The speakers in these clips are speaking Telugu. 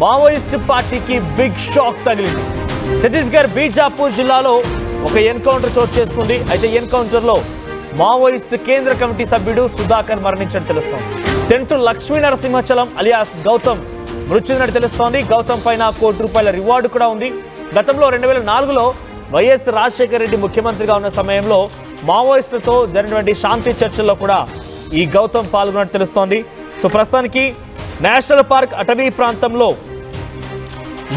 మావోయిస్ట్ పార్టీకి బిగ్ షాక్ తగిలింది. ఛత్తీస్గఢ్ బీజాపూర్ జిల్లాలో ఒక ఎన్కౌంటర్ చోటు చేసుకుంది. అయితే ఎన్కౌంటర్లో మావోయిస్ట్ కేంద్ర కమిటీ సభ్యుడు సుధాకర్ మరణించినట్టు తెలుస్తోంది. తెంటు లక్ష్మీ నరసింహచలం అలియాస్ గౌతమ్ మృతి చెందినట్టు తెలుస్తోంది. గౌతమ్ పైన ₹1 కోటి రివార్డు కూడా ఉంది. గతంలో 2004లో వైఎస్ రాజశేఖర రెడ్డి ముఖ్యమంత్రిగా ఉన్న సమయంలో మావోయిస్టులతో జరిగినటువంటి శాంతి చర్చల్లో కూడా ఈ గౌతమ్ పాల్గొన్నట్టు తెలుస్తోంది. సో ప్రస్తుతానికి నేషనల్ పార్క్ అటవీ ప్రాంతంలో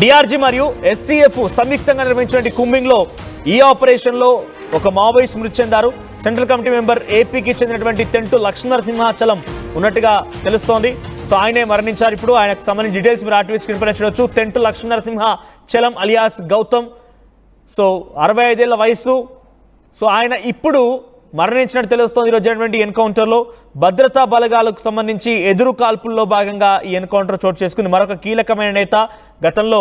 డిఆర్జీ మరియు ఎస్టీఎఫ్ సంయుక్తంగా నిర్వహించిన కుంబింగ్లో ఈ ఆపరేషన్లో ఒక మావోయిస్ట్ మృతి చెందారు. సెంట్రల్ కమిటీ మెంబర్ ఏపీకి చెందినటువంటి తెంటు లక్ష్మీనరసింహాచలం ఉన్నట్టుగా తెలుస్తోంది. సో ఆయనే మరణించారు. ఇప్పుడు ఆయనకు సంబంధించిన డీటెయిల్స్ మీరు ఆర్టీవీ స్క్రీన్ పైన చూడొచ్చు. తెంటు లక్ష్మీనరసింహాచలం అలియాస్ గౌతమ్. సో 65 ఏళ్ల వయసు. సో ఆయన ఇప్పుడు మరణించినట్టు తెలుస్తోంది. ఈరోజు జరిగినటువంటి ఎన్కౌంటర్లో భద్రతా బలగాలకు సంబంధించి ఎదురు కాల్పుల్లో భాగంగా ఈ ఎన్కౌంటర్ చోటు చేసుకుంది. మరొక కీలకమైన నేత గతంలో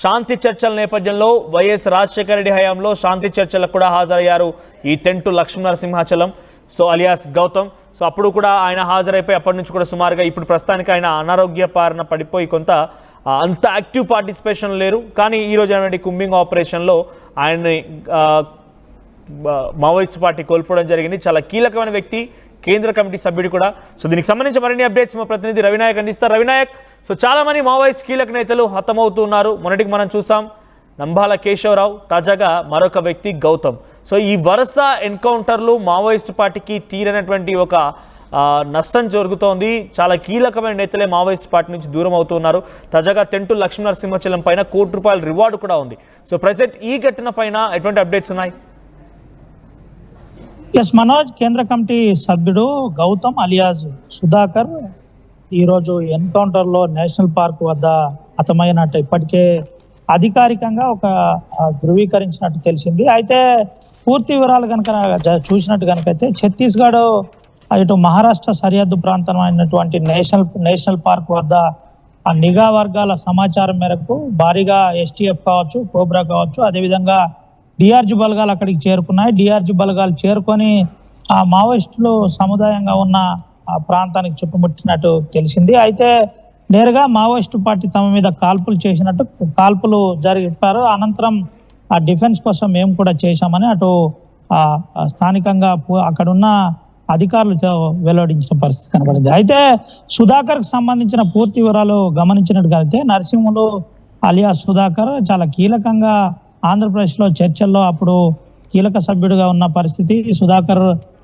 శాంతి చర్చల నేపథ్యంలో వైఎస్ రాజశేఖర రెడ్డి హయాంలో శాంతి చర్చలకు కూడా హాజరయ్యారు ఈ తెంటు Lakshminarasimhachalam so alias Gautam. So అప్పుడు కూడా ఆయన హాజరైపోయి అప్పటి నుంచి కూడా సుమారుగా ఇప్పుడు ప్రస్తుతానికి ఆయన అనారోగ్య పాలన పడిపోయి కొంత అంత యాక్టివ్ పార్టిసిపేషన్ లేరు. కానీ ఈరోజు అయినటువంటి కుంబింగ్ ఆపరేషన్లో ఆయన్ని మావోయిస్ట్ పార్టీ కోల్పోవడం జరిగింది. చాలా కీలకమైన వ్యక్తి, కేంద్ర కమిటీ సభ్యుడు కూడా. సో దీనికి సంబంధించి మరిన్ని అప్డేట్స్ మా ప్రతినిధి రవినాయక్ అందిస్తారు. రవినాయక్, సో చాలా మంది మావోయిస్ట్ కీలక నేతలు హతమవుతున్నారు. మొన్నటికి మనం చూసాం నంబాల కేశవరావు, తాజాగా మరొక వ్యక్తి గౌతమ్. సో ఈ వరుస ఎన్కౌంటర్లు మావోయిస్ట్ పార్టీకి తీరనటువంటి ఒక నష్టం జరుగుతోంది. చాలా కీలకమైన నేతలే మావోయిస్ట్ పార్టీ నుంచి దూరం అవుతున్నారు. తాజాగా తెంటు లక్ష్మీనరసింహచలం పైన ₹1 కోటి రివార్డు కూడా ఉంది. సో ప్రజెంట్ ఈ ఘటన పైన ఎటువంటి అప్డేట్స్ ఉన్నాయి? ఎస్ మనోజ్, కేంద్ర కమిటీ సభ్యుడు గౌతమ్ అలియాస్ సుధాకర్ ఈరోజు ఎన్కౌంటర్లో నేషనల్ పార్క్ వద్ద హతమైనట్టు ఇప్పటికే అధికారికంగా ఒక ధృవీకరించినట్టు తెలిసింది. అయితే పూర్తి వివరాలు కనుక చూసినట్టు కనుకైతే ఛత్తీస్గఢ్ ఇటు మహారాష్ట్ర సరిహద్దు ప్రాంతం అయినటువంటి నేషనల్ పార్క్ వద్ద ఆ నిఘా వర్గాల సమాచారం మేరకు భారీగా ఎస్టీఎఫ్ కావచ్చు, కోబ్రా కావచ్చు, అదేవిధంగా డిఆర్జీ బలగాలు అక్కడికి చేరుకున్నాయి. డిఆర్జీ బలగాలు చేరుకొని ఆ మావోయిస్టులు సముదాయంగా ఉన్న ఆ ప్రాంతానికి చుట్టుముట్టినట్టు తెలిసింది. అయితే నేరుగా మావోయిస్టు పార్టీ తమ మీద కాల్పులు జరిపారు. అనంతరం ఆ డిఫెన్స్ కోసం మేము కూడా చేశామని అటు స్థానికంగా అక్కడున్న అధికారులు వెల్లడించిన పరిస్థితి కనబడింది. అయితే సుధాకర్కి సంబంధించిన పూర్తి వివరాలు గమనించినట్టుగా నరసింహులు అలియాస్ సుధాకర్ చాలా కీలకంగా ఆంధ్రప్రదేశ్లో చర్చల్లో అప్పుడు కీలక సభ్యుడిగా ఉన్న పరిస్థితి.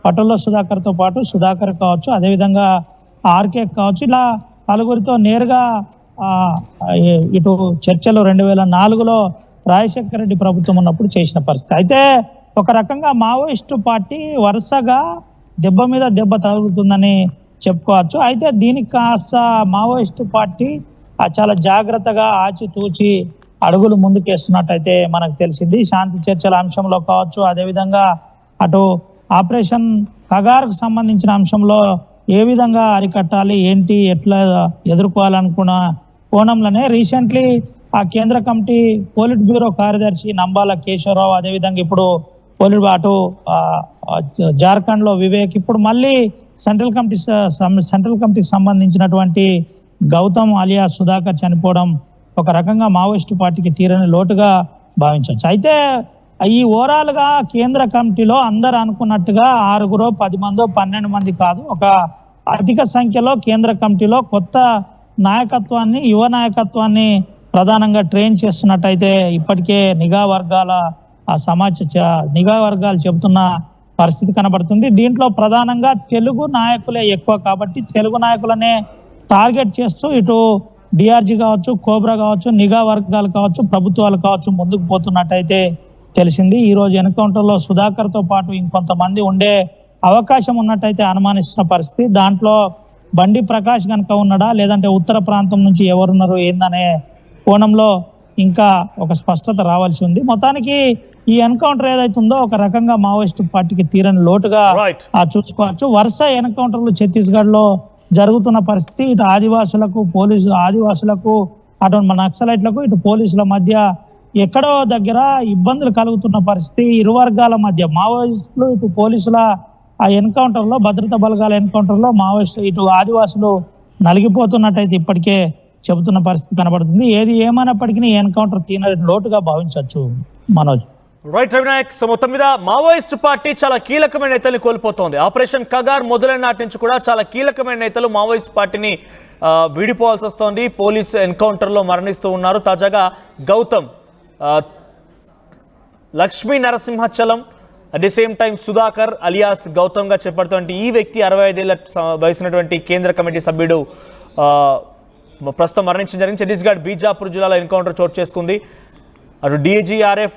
పటోల్లో సుధాకర్తో పాటు సుధాకర్ కావచ్చు, అదేవిధంగా ఆర్కే కావచ్చు, ఇలా పలువురితో నేరుగా ఇటు చర్చలు 2004లో రాజశేఖర రెడ్డి ప్రభుత్వం ఉన్నప్పుడు చేసిన పరిస్థితి. అయితే ఒక రకంగా మావోయిస్టు పార్టీ వరుసగా దెబ్బ మీద దెబ్బ తగులుతుందని చెప్పుకోవచ్చు. అయితే దీనికి కాస్త మావోయిస్టు పార్టీ చాలా జాగ్రత్తగా ఆచితూచి అడుగులు ముందుకేస్తున్నట్టయితే మనకు తెలిసింది. శాంతి చర్చల అంశంలో కావచ్చు, అదేవిధంగా అటు ఆపరేషన్ కగార్కు సంబంధించిన అంశంలో ఏ విధంగా అరికట్టాలి, ఏంటి, ఎట్లా ఎదుర్కోవాలనుకున్న కోణంలోనే రీసెంట్లీ ఆ కేంద్ర కమిటీ పోలిట్ బ్యూరో కార్యదర్శి నంబాల కేశవరావు, అదేవిధంగా ఇప్పుడు అటు జార్ఖండ్లో వివేక్, ఇప్పుడు మళ్ళీ సెంట్రల్ కమిటీకి సంబంధించినటువంటి గౌతమ్ అలియాస్ సుధాకర్ చనిపోవడం ఒక రకంగా మావోయిస్టు పార్టీకి తీరని లోటుగా భావించవచ్చు. అయితే ఈ ఓవరాల్ గా కేంద్ర కమిటీలో అందరు అనుకున్నట్టుగా 6, 10 మందో 12 మంది కాదు, ఒక అధిక సంఖ్యలో కేంద్ర కమిటీలో కొత్త నాయకత్వాన్ని, యువ నాయకత్వాన్ని ప్రధానంగా ట్రైన్ చేస్తున్నట్టయితే ఇప్పటికే నిఘా వర్గాలు చెబుతున్న పరిస్థితి కనబడుతుంది. దీంట్లో ప్రధానంగా తెలుగు నాయకులే ఎక్కువ కాబట్టి తెలుగు నాయకులనే టార్గెట్ చేస్తూ ఇటు డిఆర్జీ కావచ్చు, కోబ్రా కావచ్చు, నిఘా వర్గాలు కావచ్చు, ప్రభుత్వాలు కావచ్చు ముందుకు పోతున్నట్టయితే తెలిసింది. ఈ రోజు ఎన్కౌంటర్లో సుధాకర్తో పాటు ఇంకొంతమంది ఉండే అవకాశం ఉన్నట్టయితే అనుమానిస్తున్న పరిస్థితి. దాంట్లో బండి ప్రకాష్ కనుక ఉన్నాడా, లేదంటే ఉత్తర ప్రాంతం నుంచి ఎవరున్నారు ఏందనే కోణంలో ఇంకా ఒక స్పష్టత రావాల్సి ఉంది. మొత్తానికి ఈ ఎన్కౌంటర్ ఏదైతుందో ఒక రకంగా మావోయిస్టు పార్టీకి తీరని లోటుగా చూసుకోవచ్చు. వరుస ఎన్కౌంటర్లు ఛత్తీస్గఢ్ లో జరుగుతున్న పరిస్థితి ఇటు ఆదివాసులకు అటు నక్సలైట్లకు ఇటు పోలీసుల మధ్య ఎక్కడో దగ్గర ఇబ్బందులు కలుగుతున్న పరిస్థితి. ఇరు వర్గాల మధ్య మావోయిస్టులు ఇటు పోలీసుల ఆ ఎన్కౌంటర్లో, భద్రతా బలగాల ఎన్కౌంటర్లో మావోయిస్టు ఇటు ఆదివాసులు నలిగిపోతున్నట్టయితే ఇప్పటికే చెబుతున్న పరిస్థితి కనబడుతుంది. ఏది ఏమైనప్పటికీ ఎన్కౌంటర్ తీనని లోటుగా భావించవచ్చు మనోజ్. రైట్ రవినాయక్, సో మొత్తం మీద మావోయిస్ట్ పార్టీ చాలా కీలకమైన నేతల్ని కోల్పోతోంది. ఆపరేషన్ కగార్ మొదలైన నాటి నుంచి కూడా చాలా కీలకమైన నేతలు మావోయిస్ట్ పార్టీని వీడిపోవాల్సి వస్తోంది. పోలీస్ ఎన్కౌంటర్లో మరణిస్తూ ఉన్నారు. తాజాగా Gautam, Lakshmi Narasimhachalam, at the same time Sudhakar alias గౌతమ్గా చెప్పబడుతున్నటువంటి ఈ వ్యక్తి 65 ఏళ్ల వయసున్నటువంటి కేంద్ర కమిటీ సభ్యుడు ప్రస్తుతం మరణించడం జరిగింది. ఛత్తీస్గఢ్ బీజాపూర్ జిల్లాలో ఎన్కౌంటర్ చోటు చేసుకుంది. అటు DGRF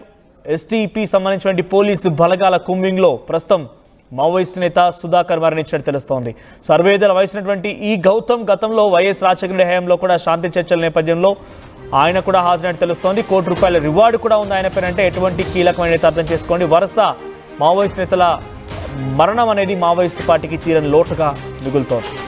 STP సంబంధించినటువంటి పోలీసు బలగాల కుంబింగ్లో ప్రస్తుతం మావోయిస్ట్ నేత సుధాకర్ మరణించినట్టు తెలుస్తోంది. 65 ఏళ్ల వయసున్నటువంటి ఈ గౌతమ్ గతంలో వైఎస్ రాజశేఖర హయాంలో కూడా శాంతి చర్చల నేపథ్యంలో ఆయన కూడా హాజరైనట్టు తెలుస్తోంది. ₹1 కోటి రివార్డు కూడా ఉంది ఆయన పేరు. అంటే ఎటువంటి కీలకమైన నేత అర్థం చేసుకోండి. వరుస మావోయిస్ట్ నేతల మరణం అనేది మావోయిస్ట్ పార్టీకి తీరని లోటుగా మిగులుతోంది.